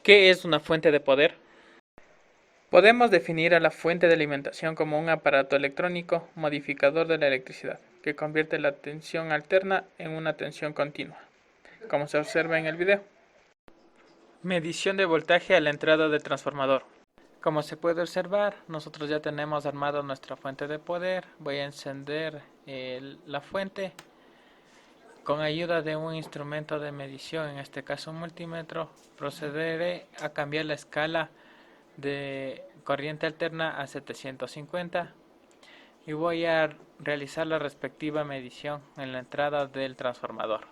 ¿Qué es una fuente de poder? Podemos definir a la fuente de alimentación como un aparato electrónico modificador de la electricidad, que convierte la tensión alterna en una tensión continua, como se observa en el video. Medición de voltaje a la entrada del transformador. Como se puede observar, nosotros ya tenemos armada nuestra fuente de poder. Voy a encender la fuente con ayuda de un instrumento de medición, en este caso un multímetro. Procederé a cambiar la escala de corriente alterna a 750 y voy a realizar la respectiva medición en la entrada del transformador.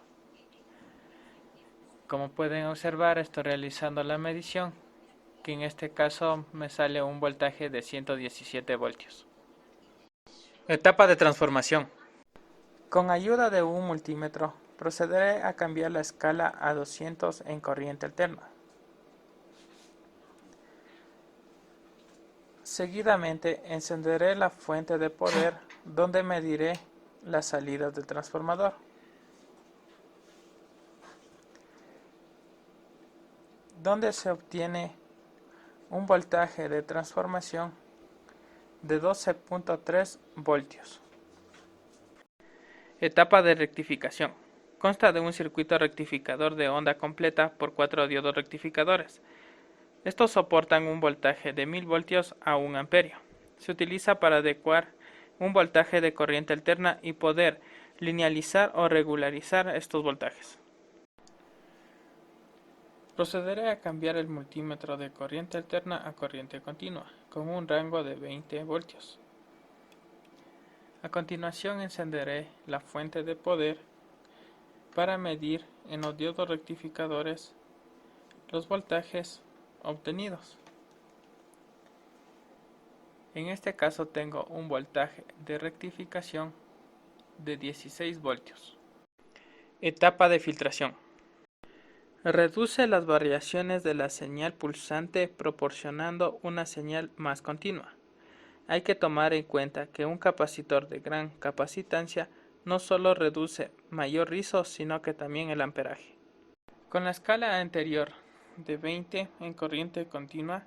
Como pueden observar, estoy realizando la medición, que en este caso me sale un voltaje de 117 voltios. Etapa de transformación. Con ayuda de un multímetro, procederé a cambiar la escala a 200 en corriente alterna. Seguidamente encenderé la fuente de poder donde mediré las salidas del transformador. Donde se obtiene un voltaje de transformación de 12.3 voltios. Etapa de rectificación. Consta de un circuito rectificador de onda completa por 4 diodos rectificadores. Estos soportan un voltaje de 1000 voltios a 1 amperio. Se utiliza para adecuar un voltaje de corriente alterna y poder linealizar o regularizar estos voltajes. Procederé a cambiar el multímetro de corriente alterna a corriente continua, con un rango de 20 voltios. A continuación encenderé la fuente de poder para medir en los diodos rectificadores los voltajes obtenidos. En este caso tengo un voltaje de rectificación de 16 voltios. Etapa de filtración. Reduce las variaciones de la señal pulsante proporcionando una señal más continua. Hay que tomar en cuenta que un capacitor de gran capacitancia no solo reduce mayor rizo, sino que también el amperaje. Con la escala anterior de 20 en corriente continua,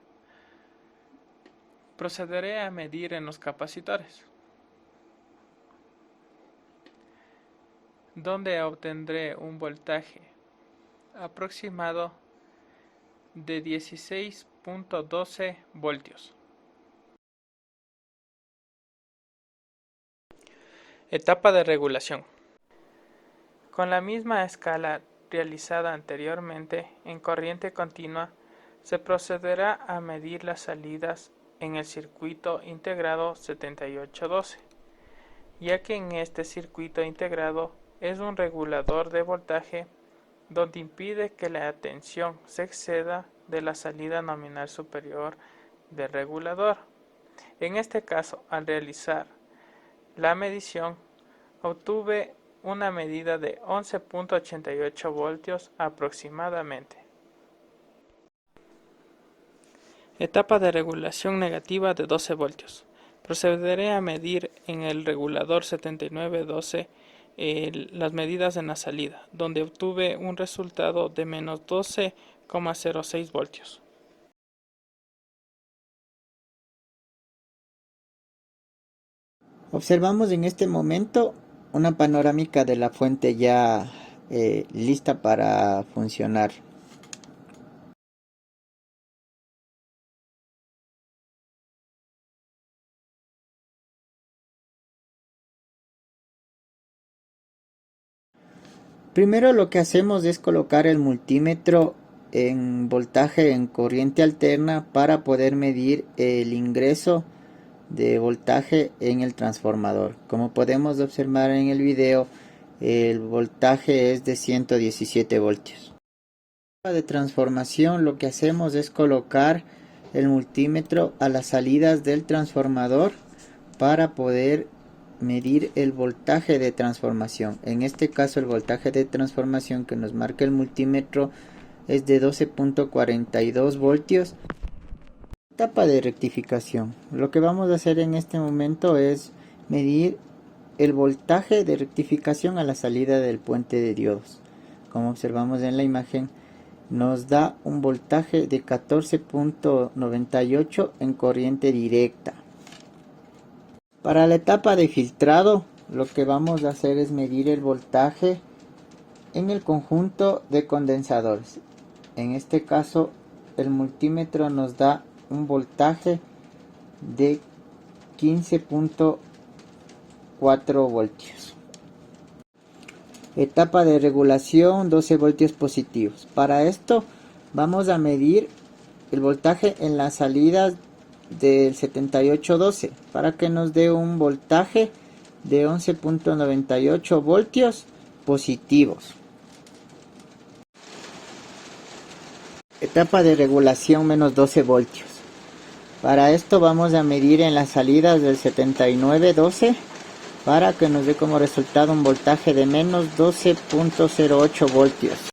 procederé a medir en los capacitores, donde obtendré un voltaje aproximado de 16.12 voltios. Etapa de regulación. Con la misma escala realizada anteriormente en corriente continua, se procederá a medir las salidas en el circuito integrado 7812, ya que en este circuito integrado es un regulador de voltaje donde impide que la tensión se exceda de la salida nominal superior del regulador. En este caso, al realizar la medición, obtuve una medida de 11.88 voltios aproximadamente. Etapa de regulación negativa de 12 voltios. Procederé a medir en el regulador 7912 las medidas en la salida, donde obtuve un resultado de menos 12,06 voltios. Observamos en este momento una panorámica de la fuente ya lista para funcionar. Primero lo que hacemos es colocar el multímetro en voltaje en corriente alterna para poder medir el ingreso de voltaje en el transformador. Como podemos observar en el video, el voltaje es de 117 voltios. De transformación, lo que hacemos es colocar el multímetro a las salidas del transformador para poder medir el voltaje de transformación. En este caso, el voltaje de transformación que nos marca el multímetro es de 12.42 voltios. Etapa de rectificación. Lo que vamos a hacer en este momento es medir el voltaje de rectificación a la salida del puente de diodos. Como observamos en la imagen, nos da un voltaje de 14.98 en corriente directa. Para la etapa de filtrado, lo que vamos a hacer es medir el voltaje en el conjunto de condensadores. En este caso, el multímetro nos da un voltaje de 15.4 voltios. Etapa de regulación, 12 voltios positivos. Para esto vamos a medir el voltaje en las salidas del 7812 para que nos dé un voltaje de 11.98 voltios positivos. Etapa de regulación, menos 12 voltios. Para esto vamos a medir en las salidas del 7912 para que nos dé como resultado un voltaje de menos 12.08 voltios.